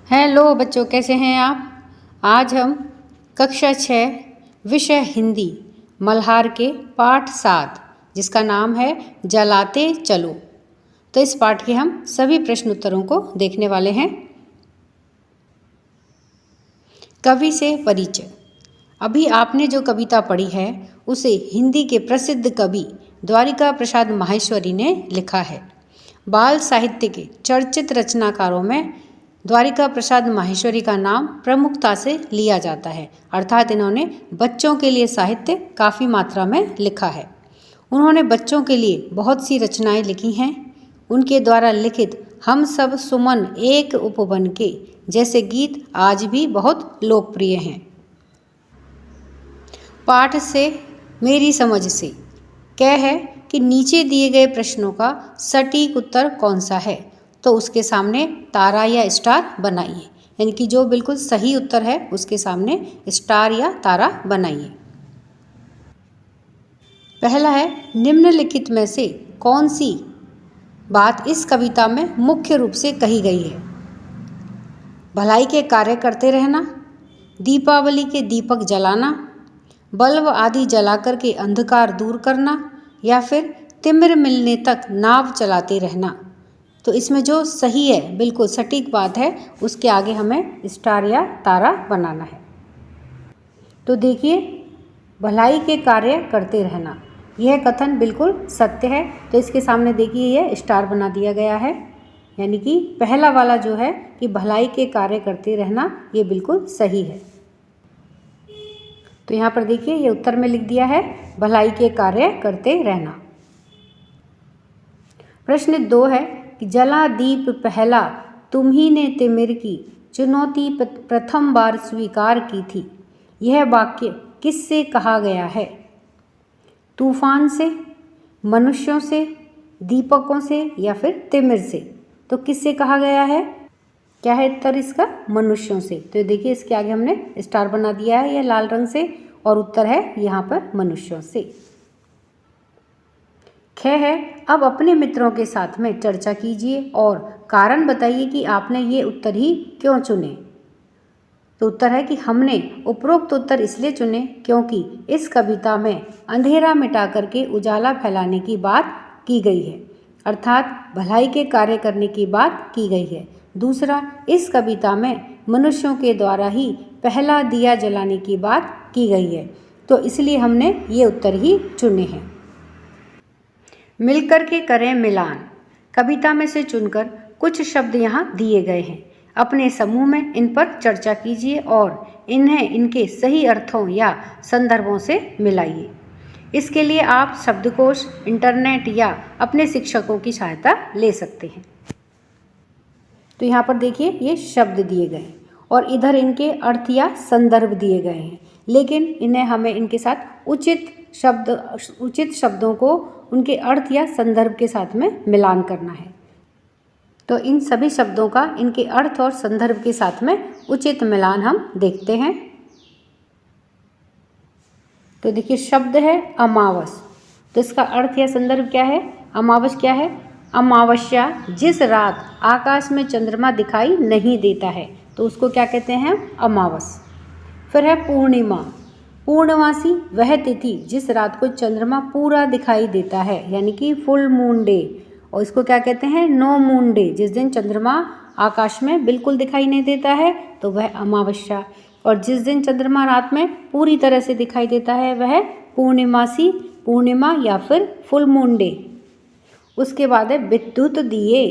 Hello बच्चों, कैसे हैं आप। आज हम कक्षा 6 विषय हिंदी मल्हार के पाठ 7 जिसका नाम है जलाते चलो। तो इस पाठ के हम सभी प्रश्न उत्तरों को देखने वाले हैं। कवि से परिचय। अभी आपने जो कविता पढ़ी है उसे हिंदी के प्रसिद्ध कवि द्वारिका प्रसाद माहेश्वरी ने लिखा है। बाल साहित्य के चर्चित रचनाकारों में द्वारिका प्रसाद माहेश्वरी का नाम प्रमुखता से लिया जाता है, अर्थात इन्होंने बच्चों के लिए साहित्य काफ़ी मात्रा में लिखा है। उन्होंने बच्चों के लिए बहुत सी रचनाएं लिखी हैं। उनके द्वारा लिखित हम सब सुमन एक उपवन के जैसे गीत आज भी बहुत लोकप्रिय हैं। पाठ से मेरी समझ से क्या है कि नीचे दिए गए प्रश्नों का सटीक उत्तर कौन सा है, तो उसके सामने तारा या स्टार बनाइए। यानी कि जो बिल्कुल सही उत्तर है उसके सामने स्टार या तारा बनाइए। पहला है, निम्नलिखित में से कौन सी बात इस कविता में मुख्य रूप से कही गई है। भलाई के कार्य करते रहना, दीपावली के दीपक जलाना, बल्ब आदि जलाकर के अंधकार दूर करना, या फिर तिमिर मिलने तक नाव चलाते रहना। तो इसमें जो सही है, बिल्कुल सटीक बात है, उसके आगे हमें स्टार या तारा बनाना है। तो देखिए, भलाई के कार्य करते रहना, यह कथन बिल्कुल सत्य है। तो इसके सामने देखिए यह स्टार बना दिया गया है। यानी कि पहला वाला जो है कि भलाई के कार्य करते रहना, ये बिल्कुल सही है। तो यहाँ पर देखिए ये उत्तर में लिख दिया है भलाई के कार्य करते रहना। प्रश्न 2 है कि जला दीप पहला तुम्ही ने तिमिर की चुनौती प्रथम बार स्वीकार की थी। यह वाक्य किससे कहा गया है। तूफान से, मनुष्यों से, दीपकों से, या फिर तिमिर से। तो किससे कहा गया है, क्या है उत्तर इसका, मनुष्यों से। तो देखिए इसके आगे हमने स्टार बना दिया है यह लाल रंग से, और उत्तर है यहाँ पर मनुष्यों से। ख है, अब अपने मित्रों के साथ में चर्चा कीजिए और कारण बताइए कि आपने ये उत्तर ही क्यों चुने। तो उत्तर है कि हमने उपरोक्त उत्तर इसलिए चुने क्योंकि इस कविता में अंधेरा मिटा करके उजाला फैलाने की बात की गई है, अर्थात भलाई के कार्य करने की बात की गई है। दूसरा, इस कविता में मनुष्यों के द्वारा ही पहला दिया जलाने की बात की गई है। तो इसलिए हमने ये उत्तर ही चुने हैं। मिलकर के करें मिलान। कविता में से चुनकर कुछ शब्द यहाँ दिए गए हैं। अपने समूह में इन पर चर्चा कीजिए और इन्हें इनके सही अर्थों या संदर्भों से मिलाइए। इसके लिए आप शब्दकोश, इंटरनेट या अपने शिक्षकों की सहायता ले सकते हैं। तो यहाँ पर देखिए ये शब्द दिए गए हैं और इधर इनके अर्थ या संदर्भ दिए गए हैं, लेकिन इन्हें हमें इनके साथ उचित शब्दों को उनके अर्थ या संदर्भ के साथ में मिलान करना है। तो इन सभी शब्दों का इनके अर्थ और संदर्भ के साथ में उचित मिलान हम देखते हैं। तो देखिए शब्द है अमावस। तो इसका अर्थ या संदर्भ क्या है। अमावस क्या है, अमावस्या जिस रात आकाश में चंद्रमा दिखाई नहीं देता है, तो उसको क्या कहते हैं, अमावस। फिर है पूर्णिमा। पूर्णमासी वह तिथि जिस रात को चंद्रमा पूरा दिखाई देता है, यानी कि फुल मून डे, और इसको क्या कहते हैं, नो मून डे, जिस दिन चंद्रमा आकाश में बिल्कुल दिखाई नहीं देता है तो वह अमावस्या, और जिस दिन चंद्रमा रात में पूरी तरह से दिखाई देता है वह पूर्णिमासी, पूर्णिमा या फिर फुल मून डे। उसके बाद है विद्युत दिए।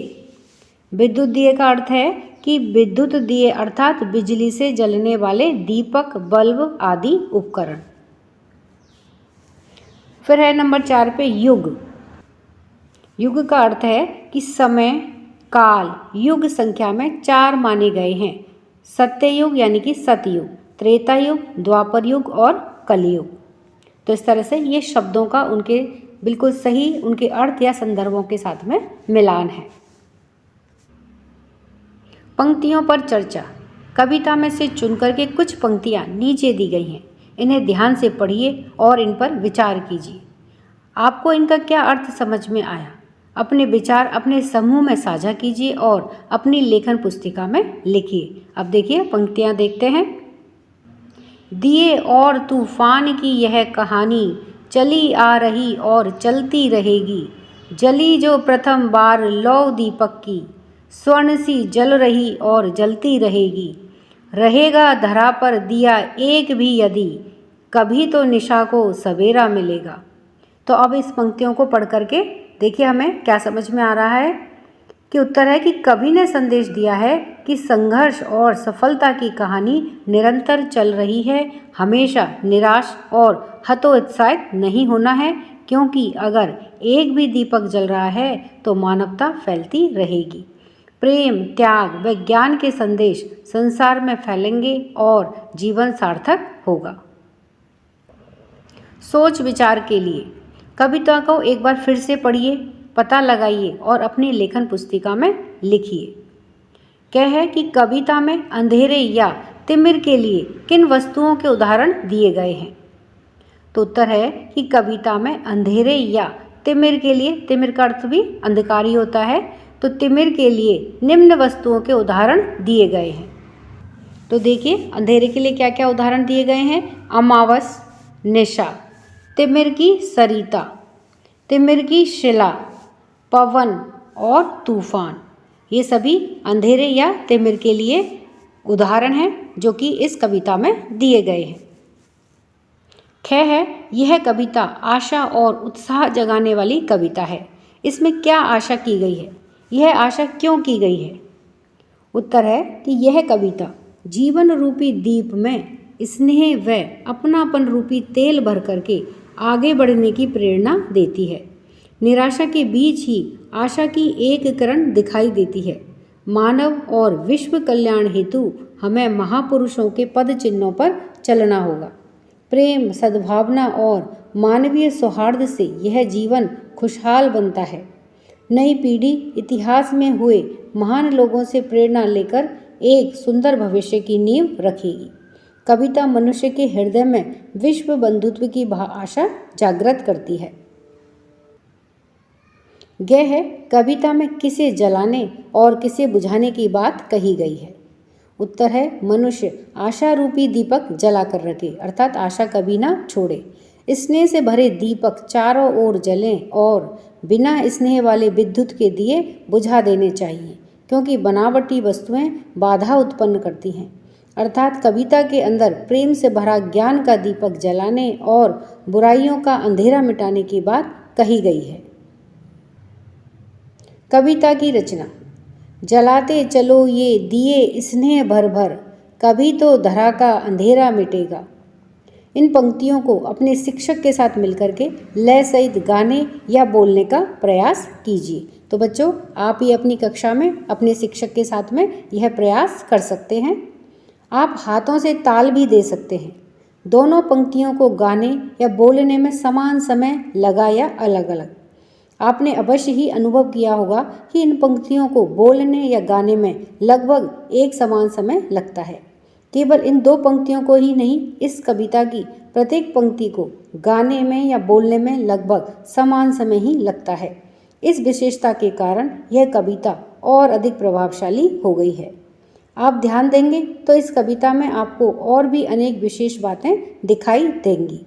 विद्युत दिए का अर्थ है कि विद्युत दिए अर्थात बिजली से जलने वाले दीपक, बल्ब आदि उपकरण। फिर है नंबर 4 पे युग। युग का अर्थ है कि समय, काल, युग संख्या में 4 माने गए हैं। सत्ययुग यानी कि सतयुग, त्रेता युग, द्वापर युग और कलयुग। तो इस तरह से ये शब्दों का उनके बिल्कुल सही उनके अर्थ या संदर्भों के साथ में मिलान है। पंक्तियों पर चर्चा। कविता में से चुनकर के कुछ पंक्तियाँ नीचे दी गई हैं। इन्हें ध्यान से पढ़िए और इन पर विचार कीजिए। आपको इनका क्या अर्थ समझ में आया। अपने विचार अपने समूह में साझा कीजिए और अपनी लेखन पुस्तिका में लिखिए। अब देखिए पंक्तियाँ देखते हैं। दिए और तूफान की यह कहानी चली आ रही और चलती रहेगी। जली जो प्रथम बार लौ दीपक की, स्वर्ण सी जल रही और जलती रहेगी। रहेगा धरा पर दिया एक भी यदि, कभी तो निशा को सवेरा मिलेगा। तो अब इस पंक्तियों को पढ़ करके देखिए हमें क्या समझ में आ रहा है कि उत्तर है कि कवि ने संदेश दिया है कि संघर्ष और सफलता की कहानी निरंतर चल रही है। हमेशा निराश और हतोत्साहित नहीं होना है, क्योंकि अगर एक भी दीपक जल रहा है तो मानवता फैलती रहेगी। प्रेम, त्याग व ज्ञान के संदेश संसार में फैलेंगे और जीवन सार्थक होगा। सोच विचार के लिए कविता को एक बार फिर से पढ़िए, पता लगाइए और अपनी लेखन पुस्तिका में लिखिए। क्या है कि कविता में अंधेरे या तिमिर के लिए किन वस्तुओं के उदाहरण दिए गए हैं? तो उत्तर है कि कविता में अंधेरे या तिमिर के लिए, तिमिर का अर्थ भी अंधकार ही होता है, तो तिमिर के लिए निम्न वस्तुओं के उदाहरण दिए गए हैं। तो देखिए अंधेरे के लिए क्या क्या उदाहरण दिए गए हैं? अमावस, निशा, तिमिर की सरिता, तिमिर की शिला, पवन और तूफान। ये सभी अंधेरे या तिमिर के लिए उदाहरण हैं जो कि इस कविता में दिए गए हैं। ख है, यह कविता आशा और उत्साह जगाने वाली कविता है। इसमें क्या आशा की गई है? यह आशा क्यों की गई है? उत्तर है कि यह कविता जीवन रूपी दीप में स्नेह व अपनापन रूपी तेल भर करके आगे बढ़ने की प्रेरणा देती है। निराशा के बीच ही आशा की एक किरण दिखाई देती है। मानव और विश्व कल्याण हेतु हमें महापुरुषों के पद चिन्हों पर चलना होगा। प्रेम, सद्भावना और मानवीय सौहार्द से यह जीवन खुशहाल बनता है। नई पीढ़ी इतिहास में हुए महान लोगों से प्रेरणा लेकर एक सुंदर भविष्य की नींव रखेगी। कविता मनुष्य के हृदय में विश्व बंधुत्व की आशा जागृत करती है। ग है, कविता में किसे जलाने और किसे बुझाने की बात कही गई है? उत्तर है, मनुष्य आशा रूपी दीपक जला कर रखे, अर्थात आशा कभी ना छोड़े। स्नेह से भरे दीपक चारों ओर जलें और बिना स्नेह वाले विद्युत के दिए बुझा देने चाहिए, क्योंकि बनावटी वस्तुएं बाधा उत्पन्न करती हैं। अर्थात कविता के अंदर प्रेम से भरा ज्ञान का दीपक जलाने और बुराइयों का अंधेरा मिटाने की बात कही गई है। कविता की रचना। जलाते चलो ये दिए स्नेह भर भर, कभी तो धरा का अंधेरा मिटेगा। इन पंक्तियों को अपने शिक्षक के साथ मिलकर के लय सहित गाने या बोलने का प्रयास कीजिए। तो बच्चों, आप ही अपनी कक्षा में अपने शिक्षक के साथ में यह प्रयास कर सकते हैं। आप हाथों से ताल भी दे सकते हैं। दोनों पंक्तियों को गाने या बोलने में समान समय लगा या अलग अलग। आपने अवश्य ही अनुभव किया होगा कि इन पंक्तियों को बोलने या गाने में लगभग एक समान समय लगता है। केवल इन दो पंक्तियों को ही नहीं, इस कविता की प्रत्येक पंक्ति को गाने में या बोलने में लगभग समान समय ही लगता है। इस विशेषता के कारण यह कविता और अधिक प्रभावशाली हो गई है। आप ध्यान देंगे तो इस कविता में आपको और भी अनेक विशेष बातें दिखाई देंगी।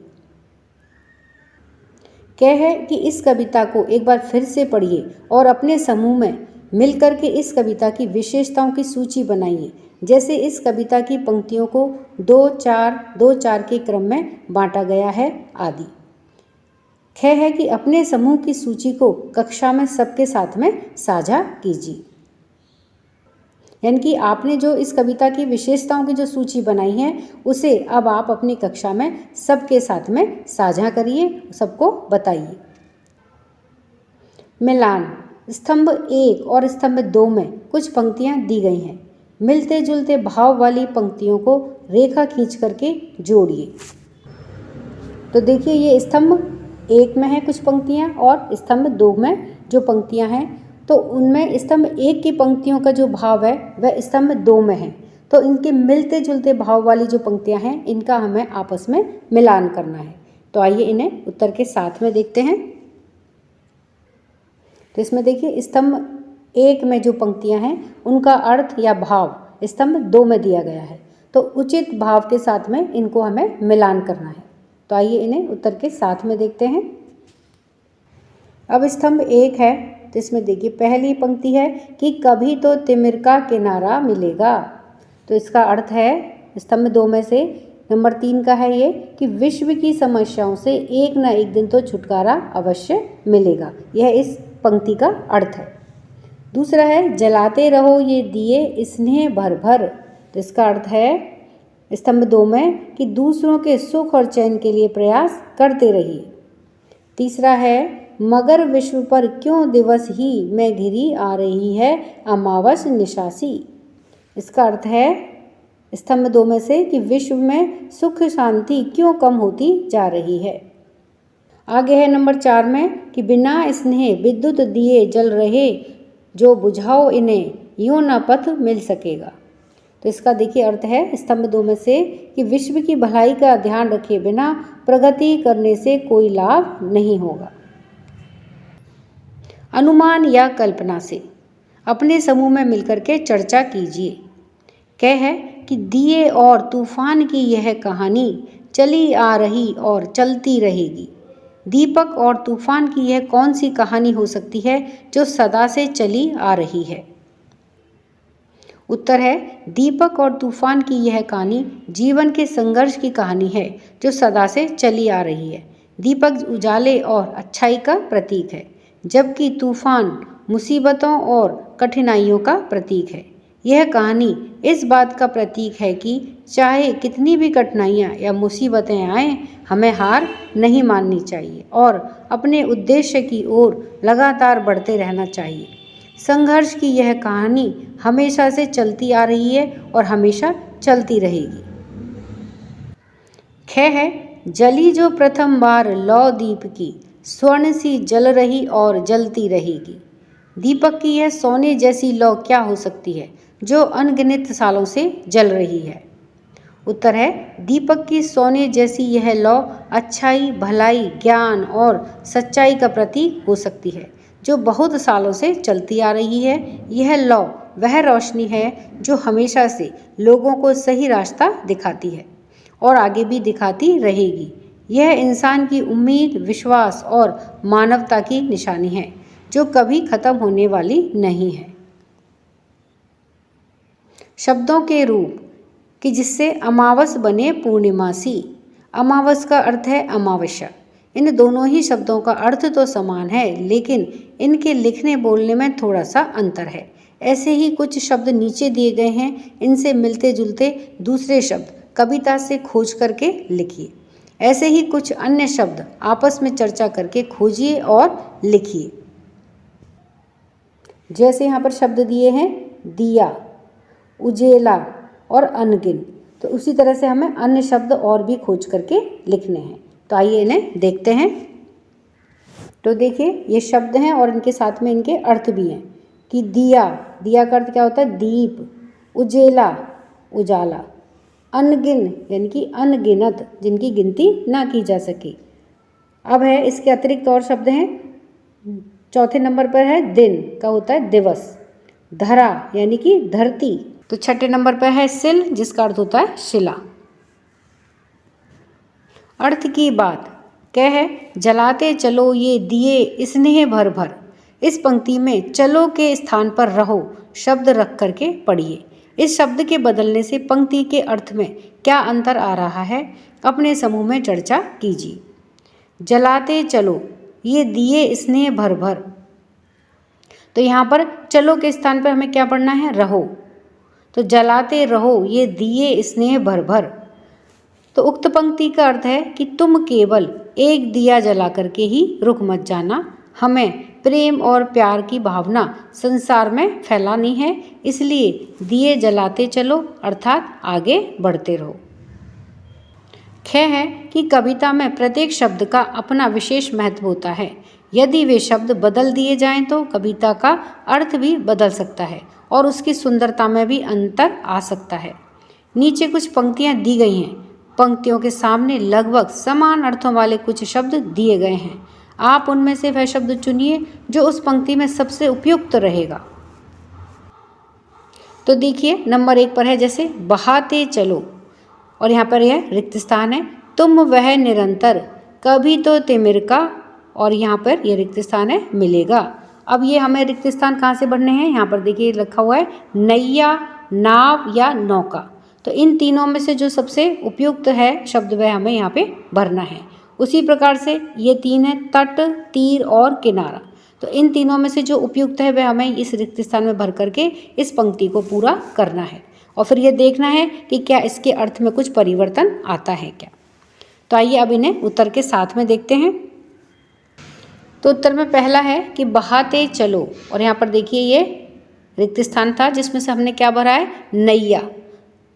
क्या है कि इस कविता को एक बार फिर से पढ़िए और अपने समूह में मिलकर के इस कविता की विशेषताओं की सूची बनाइए। जैसे इस कविता की पंक्तियों को 2-4 के क्रम में बांटा गया है आदि। ख है कि अपने समूह की सूची को कक्षा में सबके साथ में साझा कीजिए। यानी कि आपने जो इस कविता की विशेषताओं की जो सूची बनाई है, उसे अब आप अपनी कक्षा में सबके साथ में साझा करिए, सबको बताइए। मिलान। स्तंभ 1 और स्तंभ 2 में कुछ पंक्तियां दी गई हैं। मिलते जुलते भाव वाली पंक्तियों को रेखा खींच करके जोड़िए। तो देखिए, ये स्तंभ 1 में है कुछ पंक्तियां और स्तंभ 2 में जो पंक्तियां हैं, तो उनमें स्तंभ 1 की पंक्तियों का जो भाव है वह स्तंभ 2 में है। तो इनके मिलते जुलते भाव वाली जो पंक्तियां हैं, इनका हमें आपस में मिलान करना है। तो आइए इन्हें उत्तर के साथ में देखते हैं। तो इसमें देखिए स्तंभ 1 में जो पंक्तियां हैं उनका अर्थ या भाव स्तंभ 2 में दिया गया है, तो उचित भाव के साथ में इनको हमें मिलान करना है। तो आइए इन्हें उत्तर के साथ में देखते हैं। अब स्तंभ 1 है, तो इसमें देखिए पहली पंक्ति है कि कभी तो तिमिर का किनारा मिलेगा। तो इसका अर्थ है स्तंभ 2 में से नंबर 3 का है ये कि विश्व की समस्याओं से एक ना एक दिन तो छुटकारा अवश्य मिलेगा। यह इस पंक्ति का अर्थ है। दूसरा है जलाते रहो ये दिए स्नेह भर भर। तो इसका अर्थ है स्तंभ 2 में कि दूसरों के सुख और चैन के लिए प्रयास करते रहिए। तीसरा है मगर विश्व पर क्यों दिवस ही में घिरी आ रही है अमावस निशासी। इसका अर्थ है स्तंभ 2 में से कि विश्व में सुख शांति क्यों कम होती जा रही है। आगे है नंबर 4 में कि बिना स्नेह विद्युत दिए जल रहे, जो बुझाओ इन्हें यूं न पथ मिल सकेगा। तो इसका देखिए अर्थ है स्तंभ 2 में से कि विश्व की भलाई का ध्यान रखे बिना प्रगति करने से कोई लाभ नहीं होगा। अनुमान या कल्पना से अपने समूह में मिलकर के चर्चा कीजिए। क्या है कि दिए और तूफान की यह कहानी चली आ रही और चलती रहेगी। दीपक और तूफान की यह कौन सी कहानी हो सकती है जो सदा से चली आ रही है। उत्तर है दीपक और तूफान की यह कहानी जीवन के संघर्ष की कहानी है जो सदा से चली आ रही है। दीपक उजाले और अच्छाई का प्रतीक है, जबकि तूफान मुसीबतों और कठिनाइयों का प्रतीक है। यह कहानी इस बात का प्रतीक है कि चाहे कितनी भी कठिनाइयाँ या मुसीबतें आएं, हमें हार नहीं माननी चाहिए और अपने उद्देश्य की ओर लगातार बढ़ते रहना चाहिए। संघर्ष की यह कहानी हमेशा से चलती आ रही है और हमेशा चलती रहेगी। ख है जली जो प्रथम बार लौ दीप की, स्वर्ण सी जल रही और जलती रहेगी। दीपक की यह सोने जैसी लौ क्या हो सकती है जो अनगिनत सालों से जल रही है। उत्तर है दीपक की सोने जैसी यह लौ अच्छाई, भलाई, ज्ञान और सच्चाई का प्रतीक हो सकती है जो बहुत सालों से चलती आ रही है। यह लौ वह रोशनी है जो हमेशा से लोगों को सही रास्ता दिखाती है और आगे भी दिखाती रहेगी। यह इंसान की उम्मीद, विश्वास और मानवता की निशानी है जो कभी खत्म होने वाली नहीं है। शब्दों के रूप कि जिससे अमावस बने पूर्णिमासी। अमावस का अर्थ है अमावस्या। इन दोनों ही शब्दों का अर्थ तो समान है, लेकिन इनके लिखने बोलने में थोड़ा सा अंतर है। ऐसे ही कुछ शब्द नीचे दिए गए हैं, इनसे मिलते जुलते दूसरे शब्द कविता से खोज करके लिखिए। ऐसे ही कुछ अन्य शब्द आपस में चर्चा करके खोजिए और लिखिए। जैसे यहाँ पर शब्द दिए हैं दिया, उजेला और अनगिन, तो उसी तरह से हमें अन्य शब्द और भी खोज करके लिखने हैं। तो आइए इन्हें देखते हैं। तो देखिए ये शब्द हैं और इनके साथ में इनके अर्थ भी हैं कि दिया, दिया का अर्थ क्या होता है दीप, उजेला उजाला, अनगिन यानी कि अनगिनत जिनकी गिनती ना की जा सके। अब है इसके अतिरिक्त और शब्द हैं। चौथे नंबर पर है दिन का होता है दिवस, धरा यानी कि धरती। तो छठे नंबर पर है सिल जिसका अर्थ होता है शिला। अर्थ की बात क्या है जलाते चलो ये दिए स्नेह भर भर। इस पंक्ति में चलो के स्थान पर रहो शब्द रख करके पढ़िए। इस शब्द के बदलने से पंक्ति के अर्थ में क्या अंतर आ रहा है अपने समूह में चर्चा कीजिए। जलाते चलो ये दिए स्नेह भर भर, तो यहाँ पर चलो के स्थान पर हमें क्या पढ़ना है रहो। तो जलाते रहो ये दिए स्नेह भर भर, तो उक्त पंक्ति का अर्थ है कि तुम केवल एक दिया जला करके ही रुक मत जाना, हमें प्रेम और प्यार की भावना संसार में फैलानी है, इसलिए दिए जलाते चलो अर्थात आगे बढ़ते रहो। ख है कि कविता में प्रत्येक शब्द का अपना विशेष महत्व होता है। यदि वे शब्द बदल दिए जाएं तो कविता का अर्थ भी बदल सकता है और उसकी सुंदरता में भी अंतर आ सकता है। नीचे कुछ पंक्तियां दी गई हैं। पंक्तियों के सामने लगभग समान अर्थों वाले कुछ शब्द दिए गए हैं। आप उनमें से वह शब्द चुनिए जो उस पंक्ति में सबसे उपयुक्त रहेगा। तो देखिए नंबर 1 पर है जैसे बहाते चलो, और यहाँ पर यह रिक्त स्थान है। तुम वह निरंतर, कभी तो तिमिर का, और यहाँ पर यह रिक्त स्थान है मिलेगा। अब ये हमें रिक्त स्थान कहाँ से भरने हैं, यहाँ पर देखिए लिखा हुआ है नैया, नाव या नौका। तो इन तीनों में से जो सबसे उपयुक्त है शब्द वह हमें यहाँ पे भरना है। उसी प्रकार से ये 3 है, तट, तीर और किनारा। तो इन तीनों में से जो उपयुक्त है वह हमें इस रिक्त स्थान में भर करके इस पंक्ति को पूरा करना है, और फिर ये देखना है कि क्या इसके अर्थ में कुछ परिवर्तन आता है क्या। तो आइए अब इन्हें उत्तर के साथ में देखते हैं। तो उत्तर में पहला है कि बहाते चलो, और यहाँ पर देखिए ये रिक्त स्थान था जिसमें से हमने क्या भरा है, नैया।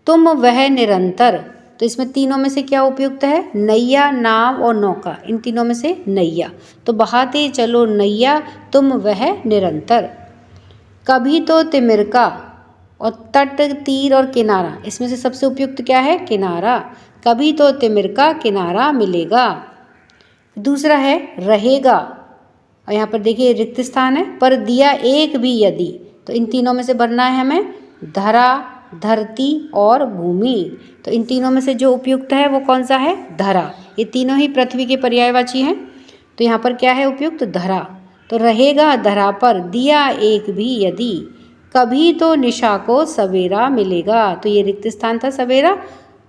तुम वह निरंतर, तो इसमें तीनों में से क्या उपयुक्त है, नैया, नाव और नौका। इन तीनों में से नैया, तो बहाते चलो नैया, तुम वह निरंतर। कभी तो तिमिर का, और तट, तीर और किनारा, इसमें से सबसे उपयुक्त क्या है, किनारा। कभी तो तिमिर का किनारा मिलेगा। दूसरा है रहेगा, और यहाँ पर देखिए रिक्त स्थान है, पर दिया एक भी यदि। तो इन तीनों में से भरना है हमें धरा, धरती और भूमि। तो इन तीनों में से जो उपयुक्त है वो कौन सा है, धरा। ये तीनों ही पृथ्वी के पर्यायवाची हैं, तो यहाँ पर क्या है उपयुक्त, धरा। तो रहेगा धरा पर, दिया एक भी यदि, कभी तो निशा को सवेरा मिलेगा। तो ये रिक्त स्थान था सवेरा,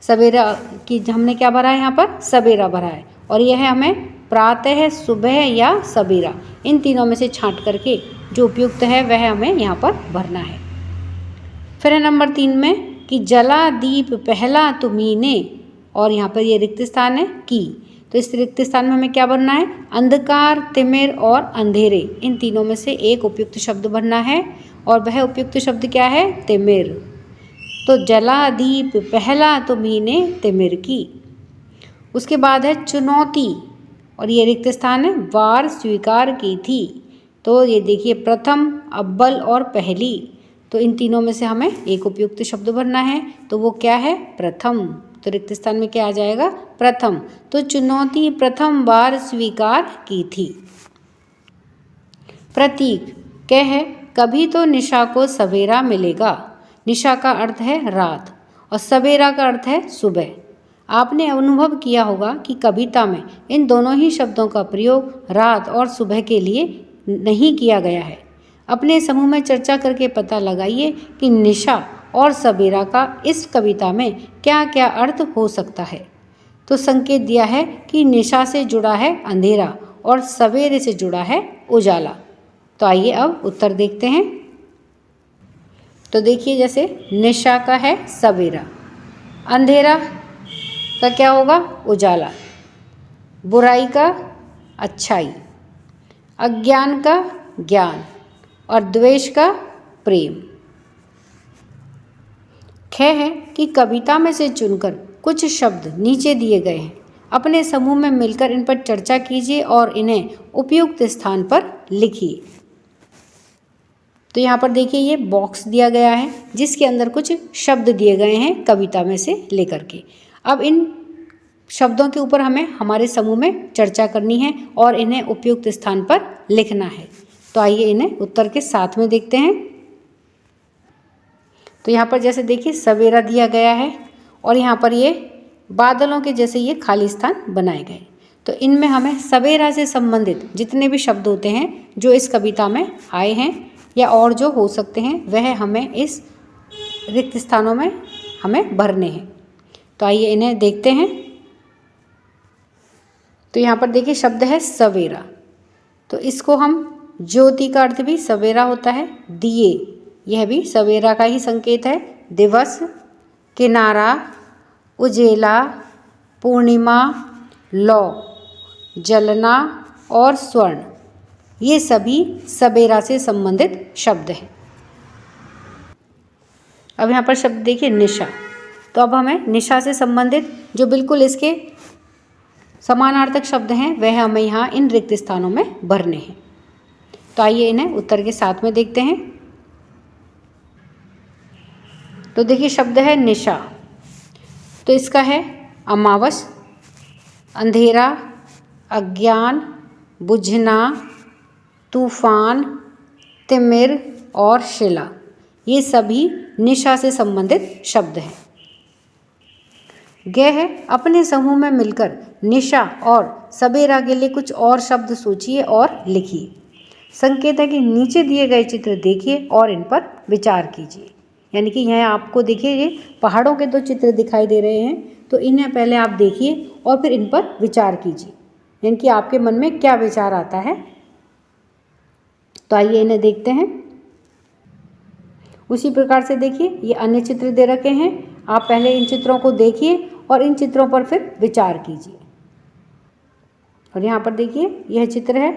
सवेरा की हमने क्या भरा है, यहाँ पर सवेरा भरा है, और यह है हमें प्रातः, सुबह या सवेरा। इन तीनों में से छांट करके जो उपयुक्त है वह हमें यहाँ पर भरना है। फिर है नंबर 3 में कि जला दीप पहला तुम्हीने, और यहाँ पर ये रिक्त स्थान है की। तो इस रिक्त स्थान में हमें क्या भरना है, अंधकार, तिमिर और अंधेरे। इन तीनों में से एक उपयुक्त शब्द भरना है, और वह उपयुक्त शब्द क्या है, तिमिर। तो जला दीप पहला तुम्हीने तिमिर की। उसके बाद है चुनौती, और ये रिक्त स्थान है वार स्वीकार की थी। तो ये देखिए प्रथम, अव्वल और पहली। तो इन तीनों में से हमें एक उपयुक्त शब्द भरना है, तो वो क्या है, प्रथम। तो रिक्त स्थान में क्या आ जाएगा, प्रथम। तो चुनौती प्रथम बार स्वीकार की थी। प्रतीक कह, कभी तो निशा को सवेरा मिलेगा। निशा का अर्थ है रात, और सवेरा का अर्थ है सुबह। आपने अनुभव किया होगा कि कविता में इन दोनों ही शब्दों का प्रयोग रात और सुबह के लिए नहीं किया गया है। अपने समूह में चर्चा करके पता लगाइए कि निशा और सवेरा का इस कविता में क्या क्या अर्थ हो सकता है। तो संकेत दिया है कि निशा से जुड़ा है अंधेरा और सवेरे से जुड़ा है उजाला। तो आइए अब उत्तर देखते हैं। तो देखिए जैसे निशा का है सवेरा, अंधेरा का क्या होगा, उजाला, बुराई का अच्छाई, अज्ञान का ज्ञान, और द्वेष का प्रेम। ख है कि कविता में से चुनकर कुछ शब्द नीचे दिए गए हैं, अपने समूह में मिलकर इन पर चर्चा कीजिए और इन्हें उपयुक्त स्थान पर लिखिए। तो यहाँ पर देखिए ये बॉक्स दिया गया है जिसके अंदर कुछ शब्द दिए गए हैं कविता में से लेकर के। अब इन शब्दों के ऊपर हमें हमारे समूह में चर्चा करनी है और इन्हें उपयुक्त स्थान पर लिखना है। तो आइए इन्हें उत्तर के साथ में देखते हैं। तो यहाँ पर जैसे देखिए सवेरा दिया गया है, और यहाँ पर ये बादलों के जैसे ये खाली स्थान बनाए गए। तो इनमें हमें सवेरा से संबंधित जितने भी शब्द होते हैं जो इस कविता में आए हैं या और जो हो सकते हैं वह हमें इस रिक्त स्थानों में हमें भरने हैं। तो आइए इन्हें देखते हैं। तो यहाँ पर देखिए शब्द है सवेरा, तो इसको हम ज्योति का अर्थ भी सवेरा होता है, दिए यह भी सवेरा का ही संकेत है, दिवस, किनारा, उजेला, पूर्णिमा, लौ, जलना और स्वर्ण, ये सभी सवेरा से संबंधित शब्द हैं। अब यहाँ पर शब्द देखिए निशा, तो अब हमें निशा से संबंधित जो बिल्कुल इसके समानार्थक शब्द हैं वह हमें यहाँ इन रिक्त स्थानों में भरने हैं। तो आइए इन्हें उत्तर के साथ में देखते हैं। तो देखिए शब्द है निशा, तो इसका है अमावस, अंधेरा, अज्ञान, बुझना, तूफान, तिमिर और शिला, ये सभी निशा से संबंधित शब्द हैं। गह अपने समूह में मिलकर निशा और सवेरा के लिए कुछ और शब्द सोचिए और लिखिए। संकेत है कि नीचे दिए गए चित्र देखिए और इन पर विचार कीजिए। यानी कि यहाँ आपको देखिए ये पहाड़ों के 2 चित्र दिखाई दे रहे हैं, तो इन्हें पहले आप देखिए और फिर इन पर विचार कीजिए, यानी कि आपके मन में क्या विचार आता है। तो आइए इन्हें देखते हैं। उसी प्रकार से देखिए ये अन्य चित्र दे रखे हैं, आप पहले इन चित्रों को देखिए और इन चित्रों पर फिर विचार कीजिए। और यहाँ पर देखिए यह चित्र है,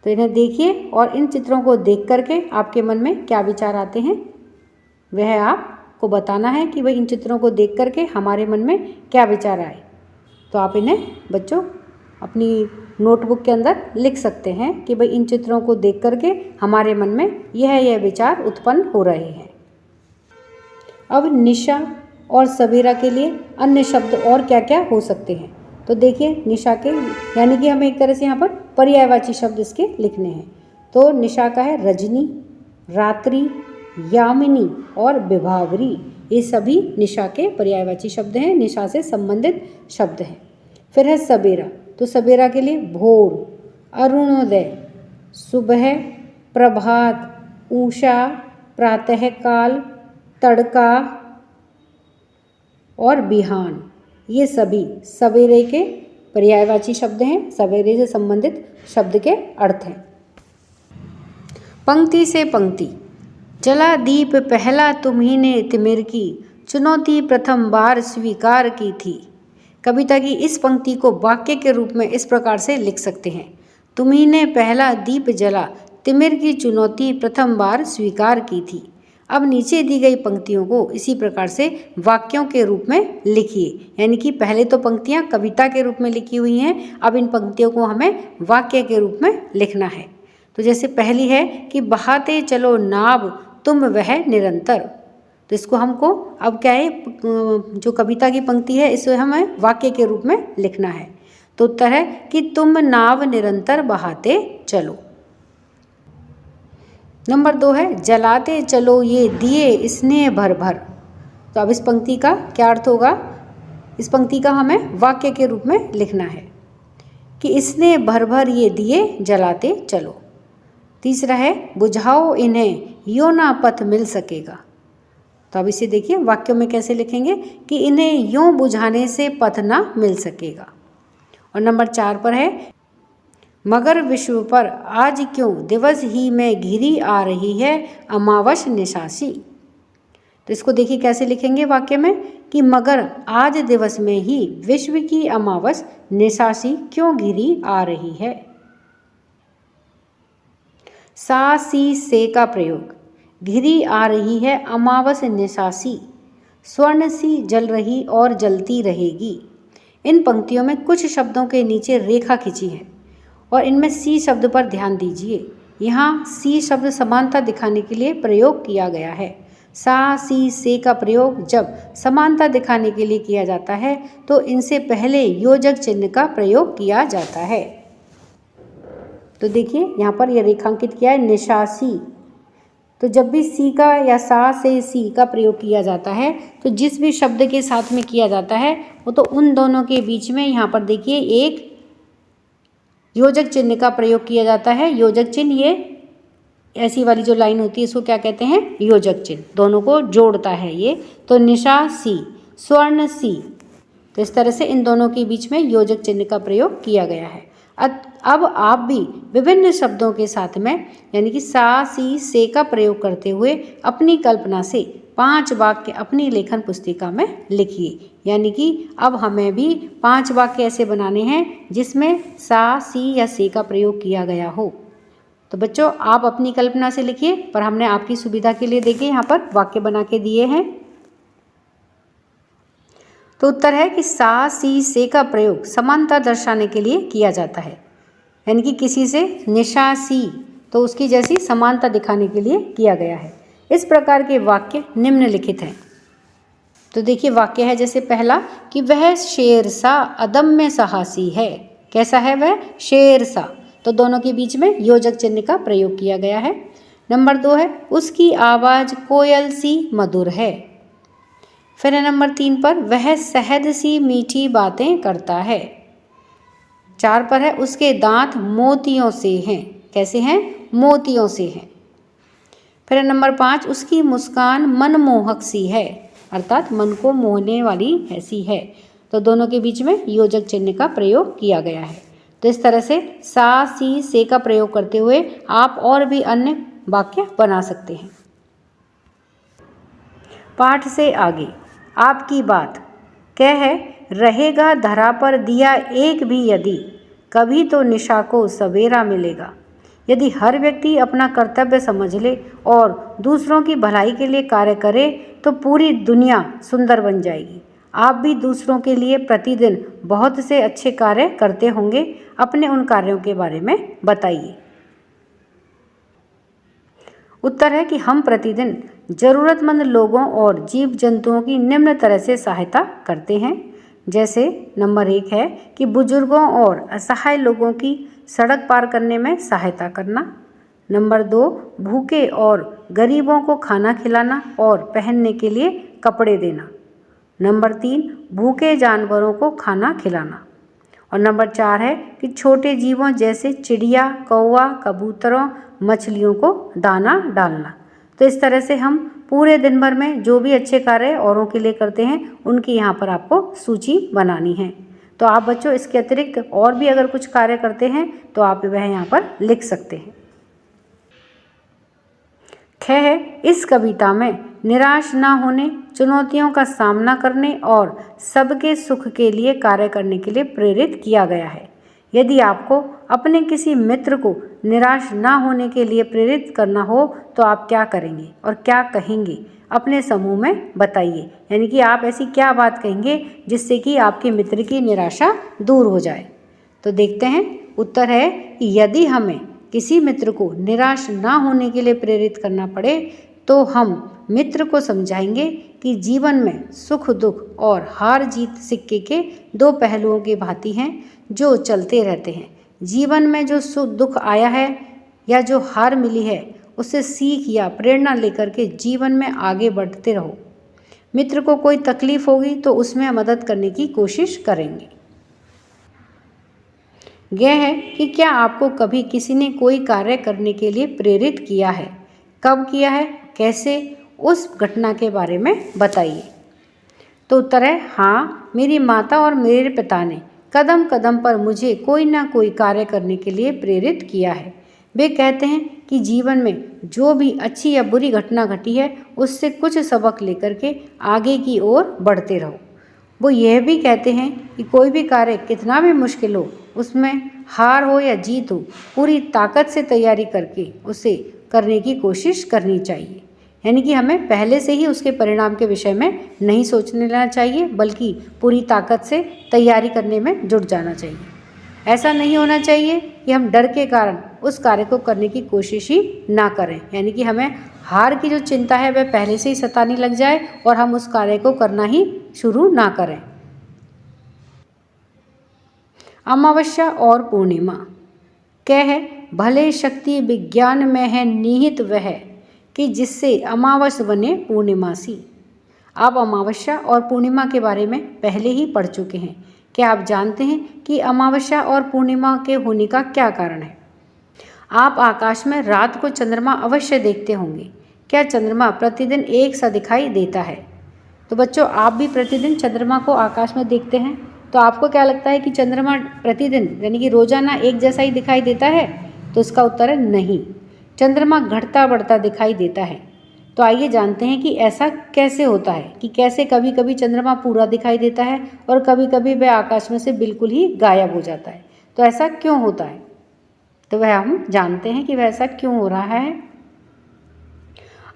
तो इन्हें देखिए और इन चित्रों को देख करके आपके मन में क्या विचार आते हैं वह आपको बताना है कि भाई इन चित्रों को देख करके हमारे मन में क्या विचार आए। तो आप इन्हें बच्चों अपनी नोटबुक के अंदर लिख सकते हैं कि भाई इन चित्रों को देख करके हमारे मन में यह विचार उत्पन्न हो रहे हैं। अब निशा और सवेरा के लिए अन्य शब्द और क्या क्या हो सकते हैं। तो देखिए निशा के यानी कि हमें एक तरह से यहाँ पर पर्यायवाची शब्द इसके लिखने हैं। तो निशा का है रजनी, रात्रि, यामिनी और विभावरी, ये सभी निशा के पर्यायवाची शब्द हैं, निशा से संबंधित शब्द हैं। फिर है सवेरा, तो सवेरा के लिए भोर, अरुणोदय, सुबह, प्रभात, उषा, प्रातःकाल, तड़का और बिहान, ये सभी सवेरे के पर्यायवाची शब्द हैं, सवेरे से संबंधित शब्द के अर्थ हैं। पंक्ति से पंक्ति। जला दीप पहला तुम्ही ने तिमिर की, चुनौती प्रथम बार स्वीकार की थी। कविता की इस पंक्ति को वाक्य के रूप में इस प्रकार से लिख सकते हैं। तुम्ही ने पहला दीप जला, तिमिर की चुनौती प्रथम बार स्वीकार की थी। अब नीचे दी गई पंक्तियों को इसी प्रकार से वाक्यों के रूप में लिखिए, यानी कि पहले तो पंक्तियां कविता के रूप में लिखी हुई हैं, अब इन पंक्तियों को हमें वाक्य के रूप में लिखना है। तो जैसे पहली है कि बहाते चलो नाव तुम वह निरंतर, तो इसको हमको अब क्या है जो कविता की पंक्ति है इसे हमें वाक्य के रूप में लिखना है। तो उत्तर है कि तुम नाव निरंतर बहाते चलो। नंबर 2 है जलाते चलो ये दिए स्नेह भर भर। तो अब इस पंक्ति का क्या अर्थ होगा, इस पंक्ति का हमें वाक्य के रूप में लिखना है कि स्नेह भर भर ये दिए जलाते चलो। तीसरा है बुझाओ इन्हें यो ना पथ मिल सकेगा। तो अब इसे देखिए वाक्यों में कैसे लिखेंगे कि इन्हें यूं बुझाने से पथ ना मिल सकेगा। और नंबर 4 पर है मगर विश्व पर आज क्यों दिवस ही में घिरी आ रही है अमावस निशासी। तो इसको देखिए कैसे लिखेंगे वाक्य में कि मगर आज दिवस में ही विश्व की अमावस निशासी क्यों घिरी आ रही है। सा सी से का प्रयोग, घिरी आ रही है अमावस निशासी, स्वर्ण सी जल रही और जलती रहेगी। इन पंक्तियों में कुछ शब्दों के नीचे रेखा खींची है और इनमें सी शब्द पर ध्यान दीजिए। यहाँ सी शब्द समानता दिखाने के लिए प्रयोग किया गया है। सा सी से का प्रयोग जब समानता दिखाने के लिए किया जाता है तो इनसे पहले योजक चिन्ह का प्रयोग किया जाता है। तो देखिए यहाँ पर यह रेखांकित किया है निशासी। तो जब भी सी का या सा से सी का प्रयोग किया जाता है तो जिस भी शब्द के साथ में किया जाता है वो तो उन दोनों के बीच में यहाँ पर देखिए एक योजक चिन्ह का प्रयोग किया जाता है। योजक चिन्ह ये ऐसी वाली जो लाइन होती है इसको क्या कहते हैं, योजक चिन्ह, दोनों को जोड़ता है ये। तो निशा सी, स्वर्ण सी, तो इस तरह से इन दोनों के बीच में योजक चिन्ह का प्रयोग किया गया है। अब आप भी विभिन्न शब्दों के साथ में यानी कि सा सी से का प्रयोग करते हुए अपनी कल्पना से 5 वाक्य अपनी लेखन पुस्तिका में लिखिए। यानी कि अब हमें भी 5 वाक्य ऐसे बनाने हैं जिसमें सा सी या से का प्रयोग किया गया हो। तो बच्चों आप अपनी कल्पना से लिखिए, पर हमने आपकी सुविधा के लिए देखिए यहाँ पर वाक्य बना के दिए हैं। तो उत्तर है कि सा सी से का प्रयोग समानता दर्शाने के लिए किया जाता है, यानी कि किसी से निशा सी तो उसकी जैसी समानता दिखाने के लिए किया गया है। इस प्रकार के वाक्य निम्नलिखित हैं। तो देखिए वाक्य है जैसे पहला कि वह शेर सा अदम्य साहसी है। कैसा है वह? शेर सा। तो दोनों के बीच में योजक चिन्ह का प्रयोग किया गया है। नंबर 2 है उसकी आवाज़ कोयल सी मधुर है। फिर है नंबर 3 पर वह शहद सी मीठी बातें करता है। 4 पर है उसके दांत मोतियों से हैं। कैसे हैं? मोतियों से हैं। फिर है नंबर 5 उसकी मुस्कान मनमोहक सी है, अर्थात मन को मोहने वाली ऐसी है। तो दोनों के बीच में योजक चिन्ह का प्रयोग किया गया है। तो इस तरह से सा सी से का प्रयोग करते हुए आप और भी अन्य वाक्य बना सकते हैं। पाठ से आगे आपकी बात कह है रहेगा धरा पर दिया एक भी यदि, कभी तो निशा को सवेरा मिलेगा। यदि हर व्यक्ति अपना कर्तव्य समझ ले और दूसरों की भलाई के लिए कार्य करे तो पूरी दुनिया सुंदर बन जाएगी। आप भी दूसरों के लिए प्रतिदिन बहुत से अच्छे कार्य करते होंगे। अपने उन कार्यों के बारे में बताइए। उत्तर है कि हम प्रतिदिन ज़रूरतमंद लोगों और जीव जंतुओं की निम्न तरह से सहायता करते हैं। जैसे नंबर 1 है कि बुजुर्गों और असहाय लोगों की सड़क पार करने में सहायता करना। नंबर 2 भूखे और गरीबों को खाना खिलाना और पहनने के लिए कपड़े देना। नंबर 3 भूखे जानवरों को खाना खिलाना। और नंबर 4 है कि छोटे जीवों जैसे चिड़िया, कौवा, कबूतरों, मछलियों को दाना डालना। तो इस तरह से हम पूरे दिन भर में जो भी अच्छे कार्य औरों के लिए करते हैं उनकी यहाँ पर आपको सूची बनानी है। तो आप बच्चों इसके अतिरिक्त और भी अगर कुछ कार्य करते हैं तो आप वह यहाँ पर लिख सकते हैं। ख है इस कविता में निराश ना होने, चुनौतियों का सामना करने और सबके सुख के लिए कार्य करने के लिए प्रेरित किया गया है। यदि आपको अपने किसी मित्र को निराश ना होने के लिए प्रेरित करना हो तो आप क्या करेंगे और क्या कहेंगे? अपने समूह में बताइए। यानी कि आप ऐसी क्या बात कहेंगे जिससे कि आपके मित्र की निराशा दूर हो जाए। तो देखते हैं उत्तर है कि यदि हमें किसी मित्र को निराश ना होने के लिए प्रेरित करना पड़े तो हम मित्र को समझाएंगे कि जीवन में सुख दुख और हार जीत सिक्के के दो पहलुओं की भांति हैं जो चलते रहते हैं। जीवन में जो सुख दुख आया है या जो हार मिली है उससे सीख या प्रेरणा लेकर के जीवन में आगे बढ़ते रहो। मित्र को कोई तकलीफ होगी तो उसमें मदद करने की कोशिश करेंगे। यह है कि क्या आपको कभी किसी ने कोई कार्य करने के लिए प्रेरित किया है? कब किया है? कैसे? उस घटना के बारे में बताइए। तो उत्तर है हाँ, मेरी माता और मेरे पिता ने कदम कदम पर मुझे कोई ना कोई कार्य करने के लिए प्रेरित किया है। वे कहते हैं कि जीवन में जो भी अच्छी या बुरी घटना घटी है उससे कुछ सबक लेकर के आगे की ओर बढ़ते रहो। वो यह भी कहते हैं कि कोई भी कार्य कितना भी मुश्किल हो, उसमें हार हो या जीत हो, पूरी ताकत से तैयारी करके उसे करने की कोशिश करनी चाहिए। यानी कि हमें पहले से ही उसके परिणाम के विषय में नहीं सोचने लेना चाहिए, बल्कि पूरी ताकत से तैयारी करने में जुट जाना चाहिए। ऐसा नहीं होना चाहिए कि हम डर के कारण उस कार्य को करने की कोशिश ही ना करें। यानी कि हमें हार की जो चिंता है वह पहले से ही सताने लग जाए और हम उस कार्य को करना ही शुरू ना करें। अमावस्या और पूर्णिमा क्या है? भले शक्ति विज्ञान में है निहित वह कि जिससे अमावस्या बने पूर्णिमासी। आप अमावस्या और पूर्णिमा के बारे में पहले ही पढ़ चुके हैं। क्या आप जानते हैं कि अमावस्या और पूर्णिमा के होने का क्या कारण है? आप आकाश में रात को चंद्रमा अवश्य देखते होंगे। क्या चंद्रमा प्रतिदिन एक सा दिखाई देता है? तो बच्चों, आप भी प्रतिदिन चंद्रमा को आकाश में देखते हैं। तो आपको क्या लगता है कि चंद्रमा प्रतिदिन यानी कि रोजाना एक जैसा ही दिखाई देता है? तो इसका उत्तर है नहीं, चंद्रमा घटता बढ़ता दिखाई देता है। तो आइए जानते हैं कि ऐसा कैसे होता है, कि कैसे कभी कभी चंद्रमा पूरा दिखाई देता है और कभी कभी वह आकाश में से बिल्कुल ही गायब हो जाता है। तो ऐसा क्यों होता है? तो वह हम जानते हैं कि वह ऐसा क्यों हो रहा है।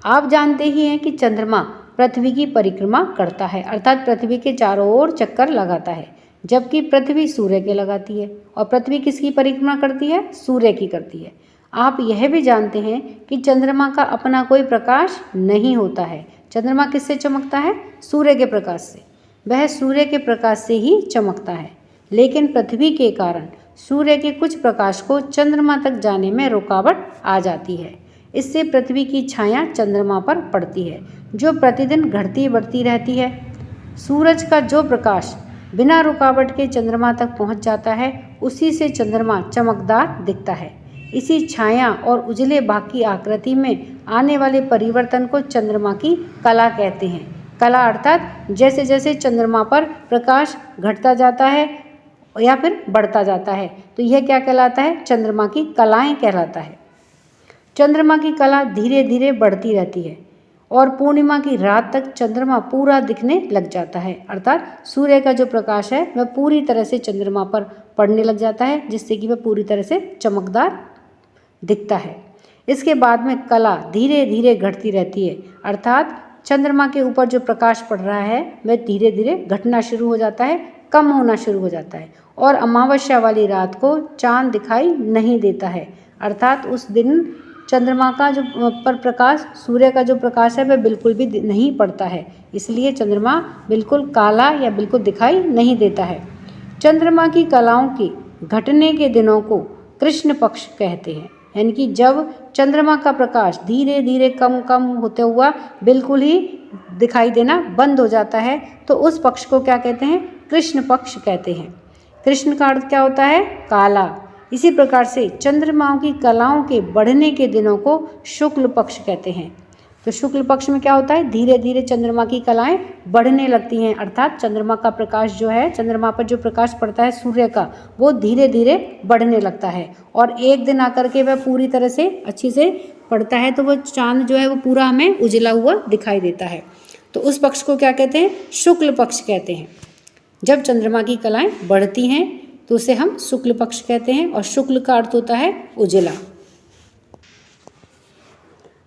आप जानते ही हैं कि चंद्रमा पृथ्वी की परिक्रमा करता है, अर्थात पृथ्वी के चारों ओर चक्कर लगाता है, जबकि पृथ्वी सूर्य के लगाती है। और पृथ्वी किसकी परिक्रमा करती है? सूर्य की करती है। आप यह भी जानते हैं कि चंद्रमा का अपना कोई प्रकाश नहीं होता है। चंद्रमा किससे चमकता है? सूर्य के प्रकाश से। वह सूर्य के प्रकाश से ही चमकता है, लेकिन पृथ्वी के कारण सूर्य के कुछ प्रकाश को चंद्रमा तक जाने में रुकावट आ जाती है। इससे पृथ्वी की छाया चंद्रमा पर पड़ती है, जो प्रतिदिन घटती बढ़ती रहती है। सूरज का जो प्रकाश बिना रुकावट के चंद्रमा तक पहुंच जाता है, उसी से चंद्रमा चमकदार दिखता है। इसी छाया और उजले भाग की आकृति में आने वाले परिवर्तन को चंद्रमा की कला कहते हैं। कला अर्थात जैसे जैसे चंद्रमा पर प्रकाश घटता जाता है या फिर बढ़ता जाता है, तो यह क्या कहलाता है? चंद्रमा की कलाएं कहलाता है। चंद्रमा की कला धीरे धीरे बढ़ती रहती है और पूर्णिमा की रात तक चंद्रमा पूरा दिखने लग जाता है, अर्थात सूर्य का जो प्रकाश है वह पूरी तरह से चंद्रमा पर पड़ने लग जाता है, जिससे कि वह पूरी तरह से चमकदार दिखता है। इसके बाद में कला धीरे धीरे घटती रहती है, अर्थात चंद्रमा के ऊपर जो प्रकाश पड़ रहा है वह धीरे धीरे घटना शुरू हो जाता है, कम होना शुरू हो जाता है और अमावस्या वाली रात को चांद दिखाई नहीं देता है, अर्थात उस दिन चंद्रमा का जो पर प्रकाश, सूर्य का जो प्रकाश है वह बिल्कुल भी नहीं पड़ता है, इसलिए चंद्रमा बिल्कुल काला या बिल्कुल दिखाई नहीं देता है। चंद्रमा की कलाओं के घटने के दिनों को कृष्ण पक्ष कहते हैं, यानी कि जब चंद्रमा का प्रकाश धीरे धीरे कम कम होते हुआ बिल्कुल ही दिखाई देना बंद हो जाता है, तो उस पक्ष को क्या कहते हैं? कृष्ण पक्ष कहते हैं। कृष्ण का अर्थ क्या होता है? काला। इसी प्रकार से चंद्रमाओं की कलाओं के बढ़ने के दिनों को शुक्ल पक्ष कहते हैं। तो शुक्ल पक्ष में क्या होता है? धीरे धीरे चंद्रमा की कलाएं बढ़ने लगती हैं, अर्थात चंद्रमा का प्रकाश जो है, चंद्रमा पर जो प्रकाश पड़ता है सूर्य का, वो धीरे धीरे बढ़ने लगता है और एक दिन आकर के वह पूरी तरह से अच्छी से पड़ता है, तो वो चांद जो है वो पूरा हमें उजला हुआ दिखाई देता है। तो उस पक्ष को क्या कहते हैं? शुक्ल पक्ष कहते हैं। जब चंद्रमा की कलाएं बढ़ती हैं तो उसे हम शुक्ल पक्ष कहते हैं और शुक्ल का अर्थ होता है उजला।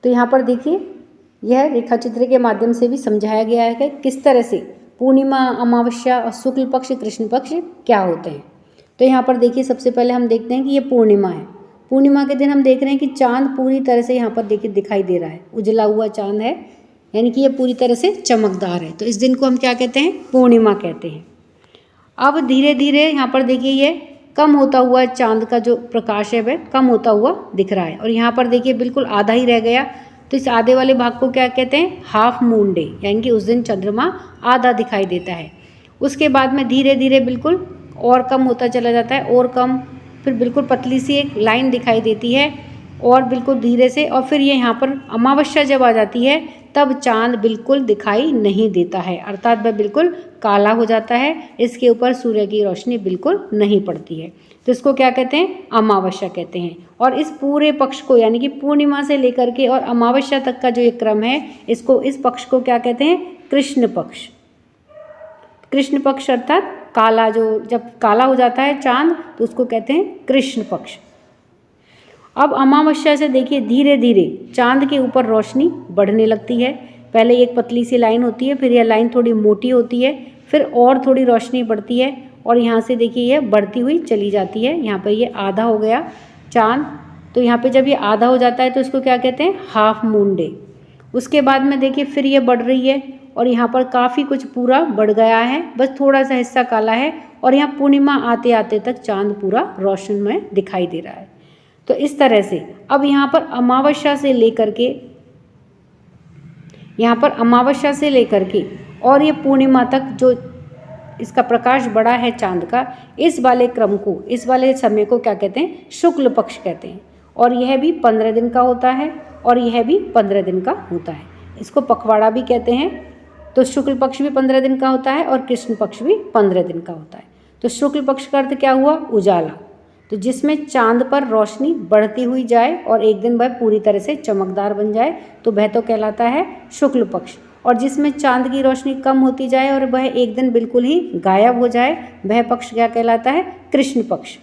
तो यहाँ पर देखिए, यह रेखा चित्र के माध्यम से भी समझाया गया है कि किस तरह से पूर्णिमा, अमावस्या और शुक्ल पक्ष, कृष्ण पक्ष क्या होते हैं। तो यहाँ पर देखिए, सबसे पहले हम देखते हैं कि ये पूर्णिमा है। पूर्णिमा के दिन हम देख रहे हैं कि चांद पूरी तरह से यहाँ पर देखिए दिखाई दे रहा है, उजला हुआ चांद है, यानी कि ये पूरी तरह से चमकदार है। तो इस दिन को हम क्या कहते हैं? पूर्णिमा कहते हैं। अब धीरे धीरे यहाँ पर देखिए ये कम होता हुआ चांद का जो प्रकाश है वह कम होता हुआ दिख रहा है और यहाँ पर देखिए बिल्कुल आधा ही रह गया। तो इस आधे वाले भाग को क्या कहते हैं? हाफ मून डे, यानी कि उस दिन चंद्रमा आधा दिखाई देता है। उसके बाद में धीरे धीरे बिल्कुल और कम होता चला जाता है और कम, फिर बिल्कुल पतली सी एक लाइन दिखाई देती है और बिल्कुल धीरे से, और फिर ये यहाँ पर अमावस्या जब आ जाती है तब चांद बिल्कुल दिखाई नहीं देता है, अर्थात वह बिल्कुल काला हो जाता है, इसके ऊपर सूर्य की रोशनी बिल्कुल नहीं पड़ती है। तो इसको क्या कहते हैं? अमावस्या कहते हैं। और इस पूरे पक्ष को, यानी कि पूर्णिमा से लेकर के और अमावस्या तक का जो एक क्रम है, इस पक्ष को क्या कहते हैं? कृष्ण पक्ष। कृष्ण पक्ष अर्थात काला, जो जब काला हो जाता है चांद तो उसको कहते हैं कृष्ण पक्ष। अब अमावस्या से देखिए धीरे धीरे चांद के ऊपर रोशनी बढ़ने लगती है। पहले एक पतली सी लाइन होती है, फिर यह लाइन थोड़ी मोटी होती है, फिर और थोड़ी रोशनी बढ़ती है और यहाँ से देखिए यह बढ़ती हुई चली जाती है। यहाँ पर ये आधा हो गया चांद, तो यहाँ पे जब ये आधा हो जाता है तो इसको क्या कहते हैं? Half moon day. उसके बाद में देखिए फिर ये बढ़ रही है और यहाँ पर काफ़ी कुछ पूरा बढ़ गया है, बस थोड़ा सा हिस्सा काला है और यहाँ पूर्णिमा आते आते तक चांद पूरा रोशन में दिखाई दे रहा है। तो इस तरह से अब यहाँ पर अमावस्या से लेकर के और ये पूर्णिमा तक जो इसका प्रकाश बड़ा है चांद का, इस वाले क्रम को, इस वाले समय को क्या कहते हैं? शुक्ल पक्ष कहते हैं। और यह भी 15 दिन का होता है और यह भी 15 दिन का होता है। इसको पखवाड़ा भी कहते हैं। तो शुक्ल पक्ष भी 15 दिन का होता है और कृष्ण पक्ष भी 15 दिन का होता है। तो शुक्ल पक्ष का अर्थ क्या हुआ? उजाला। तो जिसमें चांद पर रोशनी बढ़ती हुई जाए और एक दिन वह पूरी तरह से चमकदार बन जाए, तो वह तो कहलाता है शुक्ल पक्ष। और जिसमें चांद की रोशनी कम होती जाए और वह एक दिन बिल्कुल ही गायब हो जाए, वह पक्ष क्या कहलाता है? कृष्ण पक्ष।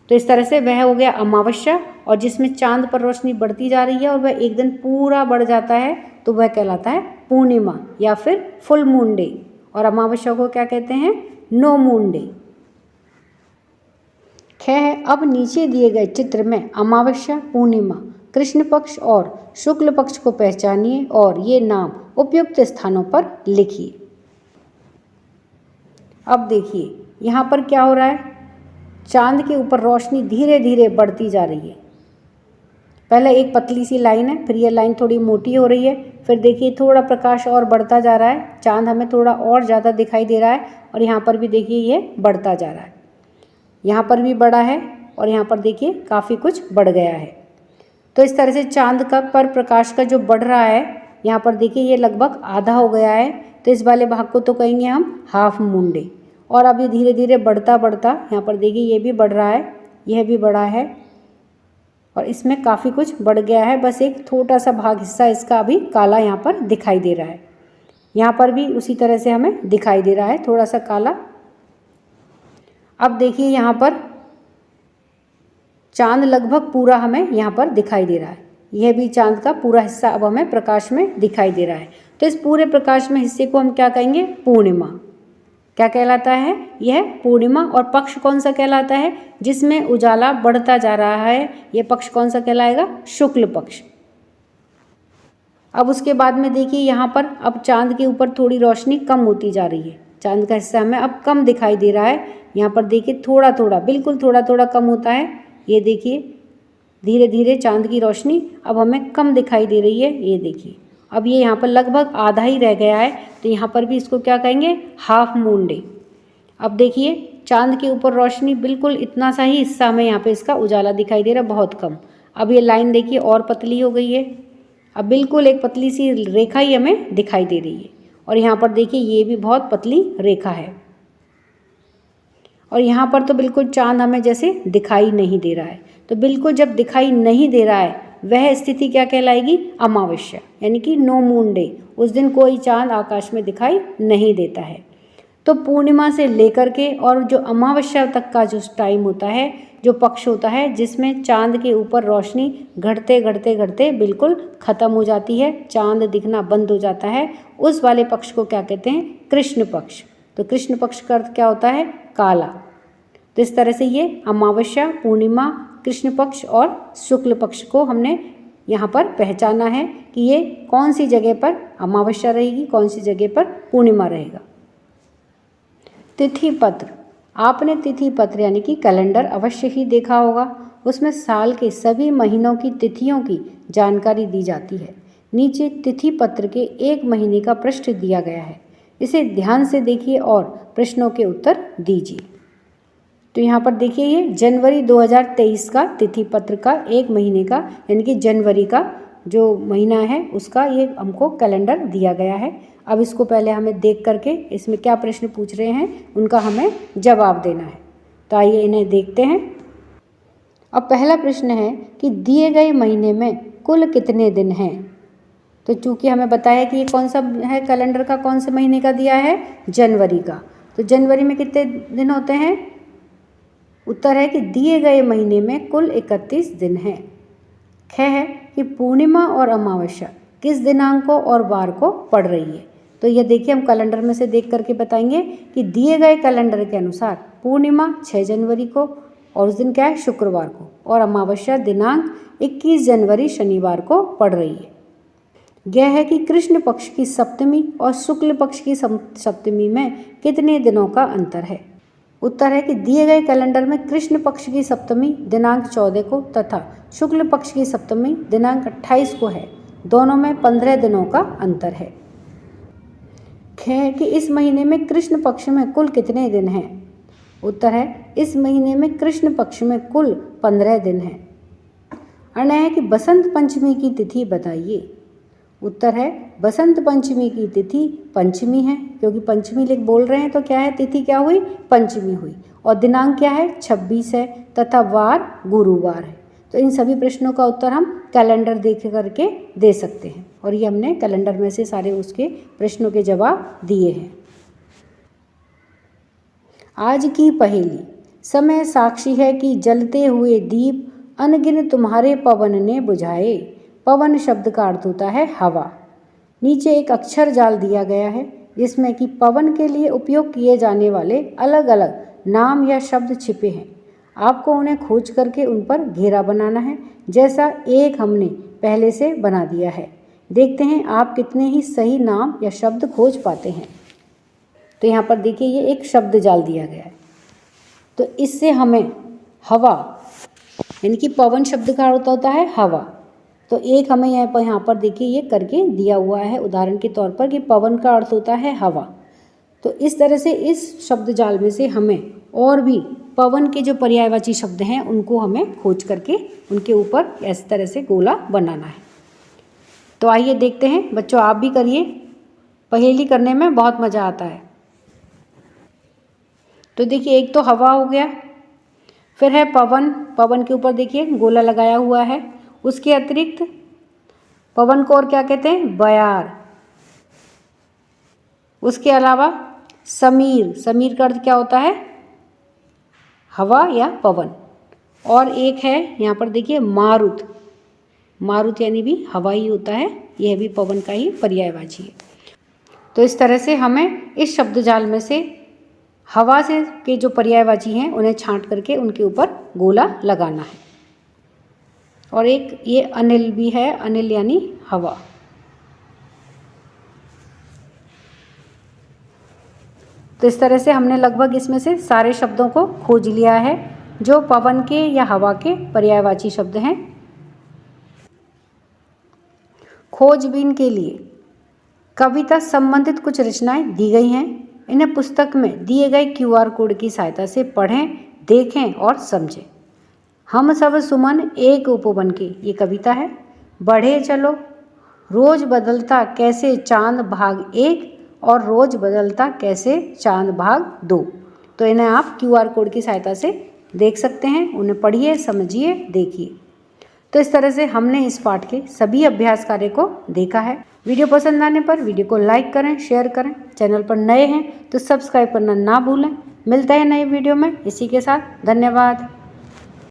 तो इस तरह से वह हो गया अमावस्या, और जिसमें चांद पर रोशनी बढ़ती जा रही है और वह एक दिन पूरा बढ़ जाता है तो वह कहलाता है पूर्णिमा या फिर फुल मून डे। और अमावस्या को क्या कहते हैं? No moon day. खैर, अब नीचे दिए गए चित्र में अमावस्या, पूर्णिमा, कृष्ण पक्ष और शुक्ल पक्ष को पहचानिए और ये नाम उपयुक्त स्थानों पर लिखिए। अब देखिए यहाँ पर क्या हो रहा है? चांद के ऊपर रोशनी धीरे धीरे बढ़ती जा रही है। पहले एक पतली सी लाइन है, फिर ये लाइन थोड़ी मोटी हो रही है, फिर देखिए थोड़ा प्रकाश और बढ़ता जा रहा है, चांद हमें थोड़ा और ज़्यादा दिखाई दे रहा है और यहाँ पर भी देखिए ये बढ़ता जा रहा है, यहाँ पर भी बढ़ा है और यहाँ पर देखिए काफ़ी कुछ बढ़ गया है। तो इस तरह से चांद का पर प्रकाश का जो बढ़ रहा है, यहाँ पर देखिए ये लगभग आधा हो गया है, तो इस वाले भाग को तो कहेंगे हम हाफ मून डे। और अब ये धीरे धीरे बढ़ता बढ़ता यहाँ पर देखिए ये भी बढ़ रहा है, यह भी बढ़ा है और इसमें काफ़ी कुछ बढ़ गया है। बस एक छोटा सा भाग हिस्सा इसका अभी काला यहाँ पर दिखाई दे रहा है, यहाँ पर भी उसी तरह से हमें दिखाई दे रहा है थोड़ा सा काला। अब देखिए यहाँ पर चांद लगभग पूरा हमें यहाँ पर दिखाई दे रहा है, यह भी चांद का पूरा हिस्सा अब हमें प्रकाश में दिखाई दे रहा है। तो इस पूरे प्रकाश में हिस्से को हम क्या कहेंगे? पूर्णिमा। क्या कहलाता है? यह पूर्णिमा। और पक्ष कौन सा कहलाता है? जिसमें उजाला बढ़ता जा रहा है, यह पक्ष कौन सा कहलाएगा? शुक्ल पक्ष। अब उसके बाद में देखिए यहाँ पर अब चांद के ऊपर थोड़ी रोशनी कम होती जा रही है, चांद का हिस्सा हमें अब कम दिखाई दे रहा है। यहाँ पर देखिए थोड़ा थोड़ा, बिल्कुल थोड़ा थोड़ा कम होता है। ये देखिए धीरे धीरे चांद की रोशनी अब हमें कम दिखाई दे रही है। ये देखिए अब ये यहाँ पर लगभग आधा ही रह गया है, तो यहाँ पर भी इसको क्या कहेंगे? Half moon day. अब देखिए चांद के ऊपर रोशनी बिल्कुल इतना सा ही हिस्सा हमें यहाँ पे इसका उजाला दिखाई दे रहा है, बहुत कम। अब ये लाइन देखिए और पतली हो गई है, अब बिल्कुल एक पतली सी रेखा ही हमें दिखाई दे रही है। और यहाँ पर देखिए ये भी बहुत पतली रेखा है और यहाँ पर तो बिल्कुल चांद हमें जैसे दिखाई नहीं दे रहा है। तो बिल्कुल जब दिखाई नहीं दे रहा है वह स्थिति क्या कहलाएगी? अमावस्या, यानी कि नो मून डे। उस दिन कोई चांद आकाश में दिखाई नहीं देता है। तो पूर्णिमा से लेकर के और जो अमावस्या तक का जो टाइम होता है, जो पक्ष होता है जिसमें चांद के ऊपर रोशनी घटते घटते घटते बिल्कुल ख़त्म हो जाती है, चांद दिखना बंद हो जाता है, उस वाले पक्ष को क्या कहते हैं? कृष्ण पक्ष। तो कृष्ण पक्ष का अर्थ क्या होता है? काला। तो इस तरह से ये अमावस्या, पूर्णिमा, कृष्ण पक्ष और शुक्ल पक्ष को हमने यहाँ पर पहचाना है कि ये कौन सी जगह पर अमावस्या रहेगी, कौन सी जगह पर पूर्णिमा रहेगा। तिथि पत्र, आपने तिथि पत्र यानी कि कैलेंडर अवश्य ही देखा होगा। उसमें साल के सभी महीनों की तिथियों की जानकारी दी जाती है। नीचे तिथि पत्र के एक महीने का पृष्ठ दिया गया है, इसे ध्यान से देखिए और प्रश्नों के उत्तर दीजिए। तो यहाँ पर देखिए ये जनवरी 2023 का तिथि पत्र का एक महीने का यानी कि जनवरी का जो महीना है उसका ये हमको कैलेंडर दिया गया है। अब इसको पहले हमें देख करके इसमें क्या प्रश्न पूछ रहे हैं उनका हमें जवाब देना है। तो आइए इन्हें देखते हैं। अब पहला प्रश्न है कि दिए गए महीने में कुल कितने दिन हैं? तो चूँकि हमें बताया कि ये कौन सा है कैलेंडर का, कौन से महीने का दिया है? जनवरी का। तो जनवरी में कितने दिन होते हैं? उत्तर है कि दिए गए महीने में कुल 31 दिन हैं। ख है कि पूर्णिमा और अमावस्या किस दिनांक को और वार को पड़ रही है? तो ये देखिए हम कैलेंडर में से देख करके बताएंगे कि दिए गए कैलेंडर के अनुसार पूर्णिमा 6 जनवरी को और उस दिन क्या है? शुक्रवार को, और अमावस्या दिनांक 21 जनवरी शनिवार को पड़ रही है। यह है कि कृष्ण पक्ष की सप्तमी और शुक्ल पक्ष की सप्तमी में कितने दिनों का अंतर है? उत्तर है कि दिए गए कैलेंडर में कृष्ण पक्ष की सप्तमी दिनांक 14 को तथा शुक्ल पक्ष की सप्तमी दिनांक 28 को है, दोनों में 15 दिनों का अंतर है। ख है कि इस महीने में कृष्ण पक्ष में कुल कितने दिन हैं? उत्तर है इस महीने में कृष्ण पक्ष में कुल 15 दिन हैं। अण है कि बसंत पंचमी की तिथि बताइए। उत्तर है बसंत पंचमी की तिथि पंचमी है, क्योंकि पंचमी लिख बोल रहे हैं तो क्या है? तिथि क्या हुई? पंचमी हुई। और दिनांक क्या है? 26 है तथा वार गुरुवार है। तो इन सभी प्रश्नों का उत्तर हम कैलेंडर देख करके दे सकते हैं और ये हमने कैलेंडर में से सारे उसके प्रश्नों के जवाब दिए हैं। आज की पहेली, समय साक्षी है कि जलते हुए दीप अनगिन तुम्हारे पवन ने बुझाए। पवन शब्द का अर्थ होता है हवा। नीचे एक अक्षर जाल दिया गया है जिसमें कि पवन के लिए उपयोग किए जाने वाले अलग अलग नाम या शब्द छिपे हैं। आपको उन्हें खोज करके उन पर घेरा बनाना है, जैसा एक हमने पहले से बना दिया है। देखते हैं आप कितने ही सही नाम या शब्द खोज पाते हैं। तो यहाँ पर देखिए ये एक शब्द जाल दिया गया है। तो इससे हमें हवा यानी कि पवन शब्द का अर्थ होता है हवा। तो एक हमें यहाँ पर देखिए ये करके दिया हुआ है उदाहरण के तौर पर कि पवन का अर्थ होता है हवा। तो इस तरह से इस शब्द जाल में से हमें और भी पवन के जो पर्यायवाची शब्द हैं उनको हमें खोज करके उनके ऊपर इस तरह से गोला बनाना है। तो आइए देखते हैं बच्चों, आप भी करिए, पहेली करने में बहुत मज़ा आता है। तो देखिए एक तो हवा हो गया, फिर है पवन, पवन के ऊपर देखिए गोला लगाया हुआ है। उसके अतिरिक्त पवन को और क्या कहते हैं, बयार। उसके अलावा समीर, समीर का अर्थ क्या होता है, हवा या पवन। और एक है यहाँ पर देखिए मारुत, मारुत यानी भी हवा ही होता है, यह भी पवन का ही पर्यायवाची है। तो इस तरह से हमें इस शब्द जाल में से हवा से के जो पर्यायवाची हैं उन्हें छांट करके उनके ऊपर गोला लगाना है। और एक ये अनिल भी है, अनिल यानी हवा। तो इस तरह से हमने लगभग इसमें से सारे शब्दों को खोज लिया है जो पवन के या हवा के पर्यायवाची शब्द हैं। खोजबीन के लिए कविता संबंधित कुछ रचनाएं दी गई हैं। इन्हें पुस्तक में दिए गए QR कोड की सहायता से पढ़ें, देखें और समझें। हम सब सुमन एक उपवन के, ये कविता है। बढ़े चलो, रोज बदलता कैसे चांद भाग 1 और रोज बदलता कैसे चांद भाग 2। तो इन्हें आप QR कोड की सहायता से देख सकते हैं, उन्हें पढ़िए, समझिए, देखिए। तो इस तरह से हमने इस पाठ के सभी अभ्यास कार्य को देखा है। वीडियो पसंद आने पर वीडियो को लाइक करें, शेयर करें। चैनल पर नए हैं तो सब्सक्राइब करना ना भूलें। मिलते हैं नए वीडियो में। इसी के साथ धन्यवाद।